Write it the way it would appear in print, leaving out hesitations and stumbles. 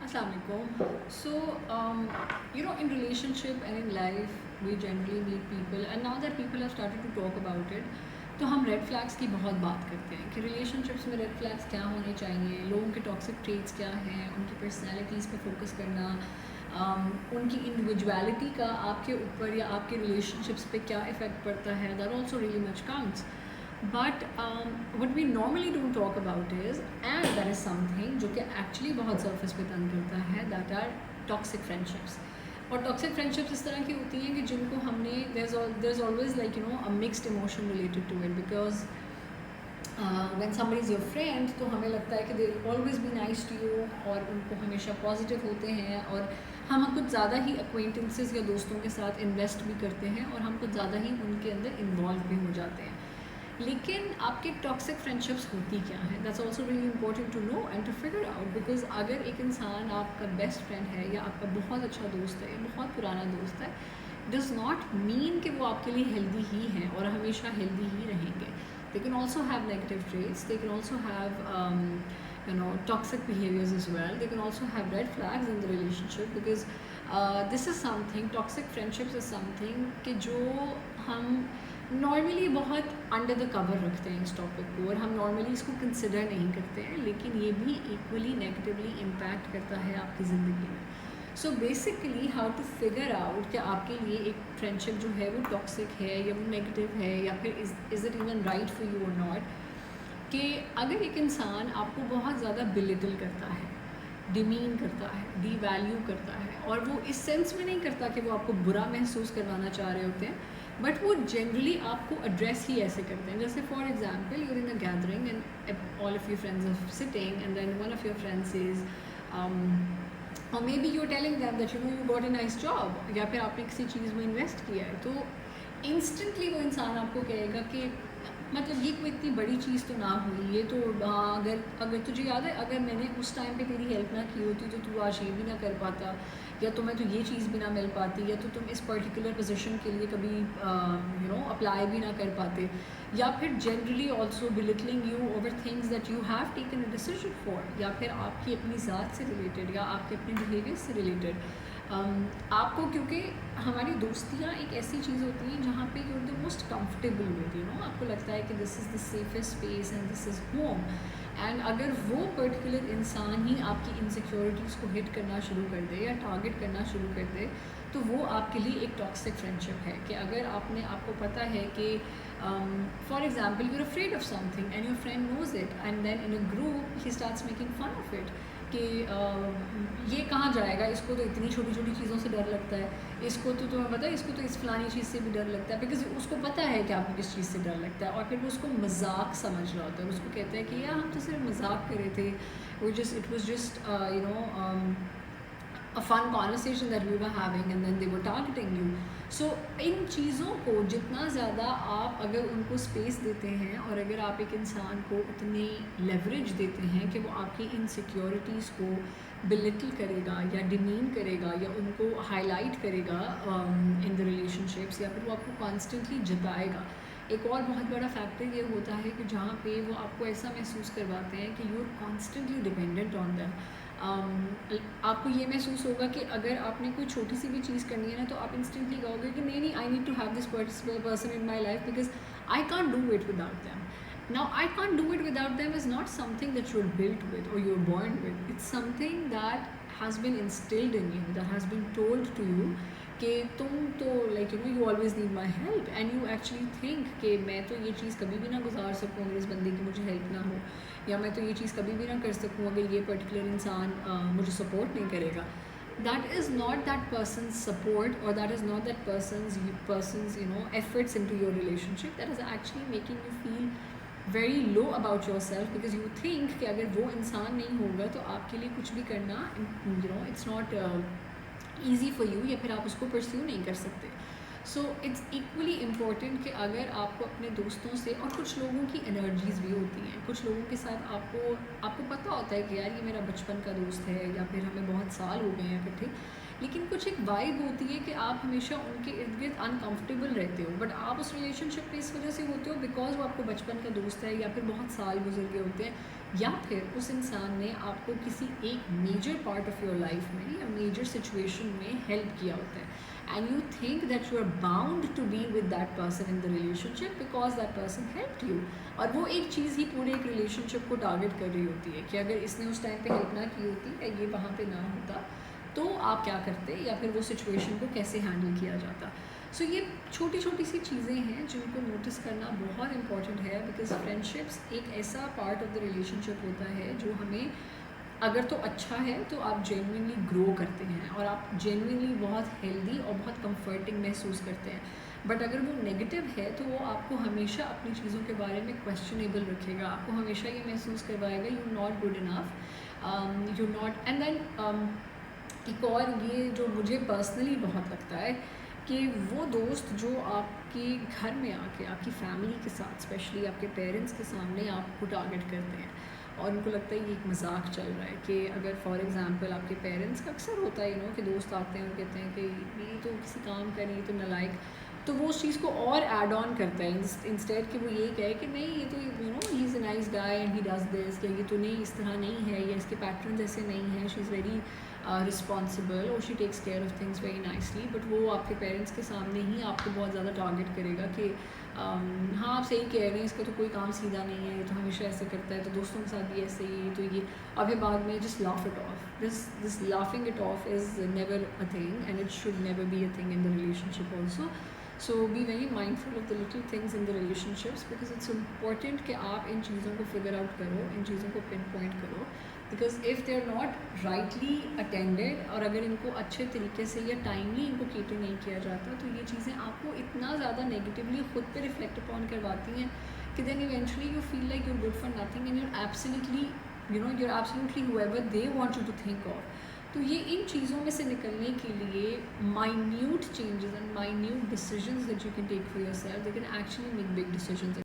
Assalamu alaikum. So, in relationship and in life, we generally meet people, and now that people have started to talk about it, तो हम red flags की बहुत बात करते हैं कि रिलेशनशिप्स में रेड फ्लैग्स क्या होने चाहिए, लोगों के टॉक्सिक ट्रेट्स क्या हैं, उनकी पर्सनैलिटीज़ पे फोकस करना, उनकी इंडिविजुअलिटी का आपके ऊपर या आपके रिलेशनशिप्स पे क्या इफ़ेक्ट पड़ता है. That also really much counts. But what we normally don't talk about is, and that is something जो कि एक्चुअली बहुत सरफेस पे तंग करता है, दैट आर टॉक्सिक फ्रेंडशिप्स. और टॉक्सिक फ्रेंडशिप्स इस तरह की होती हैं कि जिनको हमने there is always like a mixed emotion related to it, because when somebody is your friend तो हमें लगता है कि they always be nice to you, और उनको हमेशा पॉजिटिव होते हैं, और हम कुछ ज़्यादा ही एक्वेंटेंसेस या दोस्तों के साथ इन्वेस्ट भी करते हैं, और हम कुछ ज़्यादा ही उनके अंदर इन्वॉल्व भी हो जाते हैं. लेकिन आपके टॉक्सिक फ्रेंडशिप्स होती क्या हैं, that's also really important to know and to figure out. Because अगर एक इंसान आपका बेस्ट फ्रेंड है या आपका बहुत अच्छा दोस्त है, बहुत पुराना दोस्त है, डज़ नॉट मीन कि वो आपके लिए हेल्दी ही हैं और हमेशा हेल्दी ही रहेंगे. They can also have negative traits, they can also have toxic behaviors as well. They can also have red flags in the relationship, because this is something, toxic friendships is something कि जो हम normally बहुत under the cover रखते हैं इस topic को, और हम नॉर्मली इसको कंसिडर नहीं करते हैं, लेकिन ये भी इक्वली नेगेटिवली इम्पैक्ट करता है आपकी ज़िंदगी में. So basically how to figure out कि आपके लिए एक फ्रेंडशिप जो है वो टॉक्सिक है या वो नेगेटिव है, या फिर is it even right for you और नॉट. कि अगर एक इंसान आपको बहुत ज़्यादा बिलिटल करता है, डिमीन करता है, डी वैल्यू करता है, और वो इस सेंस में नहीं करता कि वो आपको बुरा महसूस करवाना चाह रहे होते हैं, बट वो जनरली आपको एड्रेस ही ऐसे करते हैं. जैसे for example, you are in a gathering and all of your friends are sitting, and then one of your friends is or may be you are telling them that you got a nice job, या फिर आपने किसी चीज़ में invest किया है, तो instantly वो इंसान आपको कहेगा कि मतलब ये कोई इतनी बड़ी चीज़ तो ना हुई, ये तो अगर तुझे याद है, अगर मैंने उस टाइम पे तेरी हेल्प ना की होती तो तू आज ये भी ना कर पाता, या तुम्हें तो ये चीज़ भी ना मिल पाती, या तो तुम इस पर्टिकुलर पोजीशन के लिए कभी अप्लाई भी ना कर पाते. या फिर generally also belittling you over things that you have taken a decision for, या फिर आपकी अपनी ज़ात से रिलेटेड या आपके अपने बिहेवियर से रिलेटेड. आपको, क्योंकि हमारी दोस्तियाँ एक ऐसी चीज़ होती हैं जहाँ पे you are the most comfortable with, आपको लगता है कि this is the safest space and this is home. And अगर वो पर्टिकुलर इंसान ही आपकी इनसिक्योरिटीज़ को हिट करना शुरू कर दे या टारगेट करना शुरू कर दे, तो वो आपके लिए एक टॉक्सिक फ्रेंडशिप है. कि अगर आपको पता है कि for example you are afraid of something and your friend knows it, and then in a group he starts making fun of it, कि ये कहाँ जाएगा, इसको तो इतनी छोटी छोटी चीज़ों से डर लगता है, इसको तो तुम्हें पता है, इसको तो इस फलानी चीज़ से भी डर लगता है, बिकॉज उसको पता है कि आपको किस चीज़ से डर लगता है, और फिर वो उसको मजाक समझ रहा होता है. उसको कहता है कि यार हम तो सिर्फ मजाक कर रहे थे, it was just a fun conversation that we were having, and then they were targeting you. So इन चीज़ों को जितना ज़्यादा आप अगर उनको स्पेस देते हैं, और अगर आप एक इंसान को उतनी लेवरेज देते हैं कि वो आपकी इनसिक्योरिटीज़ को बिलिटल करेगा या डिमीन करेगा या उनको हाईलाइट करेगा इन द रिलेशनशिप्स, या फिर वो आपको कॉन्स्टेंटली जताएगा. एक और बहुत बड़ा फैक्टर ये होता है कि जहाँ पे वो आपको ऐसा महसूस करवाते हैं कि you are constantly dependent on them. आपको ये महसूस होगा कि अगर आपने कोई छोटी सी भी चीज़ करनी है ना, तो आप इंस्टेंटली कहोगे कि नहीं, I need to have this person in my life, because I can't do it without them. Now, I can't do it without them is not something that you're built with or you're born with. It's something that has been instilled in you, that has been told to you कि तुम तो you always need my help, and you actually think कि मैं तो ये चीज़ कभी भी ना गुजार सकूँ अगर इस बंदे की मुझे हेल्प ना हो, या मैं तो ये चीज़ कभी भी ना कर सकूँ अगर ये पर्टिकुलर इंसान मुझे सपोर्ट नहीं करेगा. That is not that person's support, or that is not that person's efforts into your relationship that is actually making you feel very low about yourself, because you think कि अगर वो इंसान नहीं होगा तो आपके लिए कुछ भी करना it's not easy for you, या फिर आप उसको pursue नहीं कर सकते. सो इट्स इक्वली इम्पॉर्टेंट कि अगर आपको अपने दोस्तों से, और कुछ लोगों की एनर्जीज़ भी होती हैं, कुछ लोगों के साथ आपको पता होता है कि यार ये मेरा बचपन का दोस्त है, या फिर हमें बहुत साल हो गए हैं इकट्ठे, लेकिन कुछ एक वाइब होती है कि आप हमेशा उनके इर्द गिर्द अनकम्फर्टेबल रहते हो, बट आप उस रिलेशनशिप पे इस वजह से होते हो बिकॉज वो आपको बचपन का दोस्त है, या फिर बहुत साल गुजर गए होते हैं, یا پھر اس انسان نے آپ کو کسی ایک major part of your life میں یا میجر سچویشن میں ہیلپ کیا ہوتا ہے and you think that you are bound to be with that person in the relationship because that person help you. اور وہ ایک چیز ہی پورے ایک ریلیشن شپ کو ٹارگیٹ کر رہی ہوتی ہے کہ اگر اس نے اس ٹائم پہ ہیلپ نہ کی ہوتی یا یہ وہاں پہ نہ ہوتا تو آپ کیا کرتے یا پھر وہ سچویشن کو کیسے ہینڈل کیا جاتا. سو یہ چھوٹی چھوٹی سی چیزیں ہیں جن کو نوٹس کرنا بہت امپورٹنٹ ہے بیکاز فرینڈشپس ایک ایسا پارٹ آف دا ریلیشن شپ ہوتا ہے جو ہمیں اگر تو اچھا ہے تو آپ جینوئنلی گرو کرتے ہیں اور آپ جینوئنلی بہت ہیلدی اور بہت کمفرٹنگ محسوس کرتے ہیں. بٹ اگر وہ نیگیٹو ہے تو وہ آپ کو ہمیشہ اپنی چیزوں کے بارے میں کویسچنیبل رکھے گا, آپ کو ہمیشہ یہ محسوس کروائے گا you not good enough, you not. And then ایک اور یہ جو مجھے پرسنلی بہت لگتا ہے کہ وہ دوست جو آپ کے گھر میں آ کے آپ کی فیملی کے ساتھ اسپیشلی آپ کے پیرنٹس کے سامنے آپ کو ٹارگیٹ کرتے ہیں اور ان کو لگتا ہے یہ ایک مذاق چل رہا ہے کہ اگر فار ایگزامپل آپ کے پیرنٹس کا اکثر ہوتا ہے کہ دوست آتے ہیں اور کہتے ہیں کہ یہ تو کسی کام کا نہیں, تو نالائق, تو وہ اس چیز کو اور ایڈ آن کرتا ہے انسٹیڈ کہ وہ یہ کہے کہ نہیں یہ تو he is a nice guy and he does this, یا یہ تو نہیں اس طرح نہیں ہے, یا اس کے پیٹرنز ایسے نہیں ہیں, شی از ویری رسپانسبل اور she takes care of things very nicely. But وہ آپ کے پیرنٹس کے سامنے ہی آپ کو بہت زیادہ ٹارگیٹ کرے گا کہ ہاں آپ صحیح کہہ رہے ہیں, اس کا تو کوئی کام سیدھا نہیں ہے, یہ تو ہمیشہ ایسے کرتا ہے, تو دوستوں کے ساتھ بھی ایسے ہی, تو یہ. اور پھر بعد میں just laugh it off. This laughing it off is never a thing and it should never be a thing in the relationship also. So be very mindful of the little things in the relationships because it's important کہ آپ ان چیزوں کو figure out کرو, ان چیزوں کو pin point کرو, because if they are not rightly attended, اور اگر ان کو اچھے طریقے سے یا ٹائملی ان کو کیٹر نہیں کیا جاتا, تو یہ چیزیں آپ کو اتنا زیادہ نیگیٹیولی خود پہ ریفلیکٹ اپون کرواتی ہیں کہ then eventually you feel like you good for nothing and you absolutely you absolutely whoever they want you to think of. تو یہ ان چیزوں میں سے نکلنے کے لیے minute changes and minute decisions that you can take for yourself, they can actually make big decisions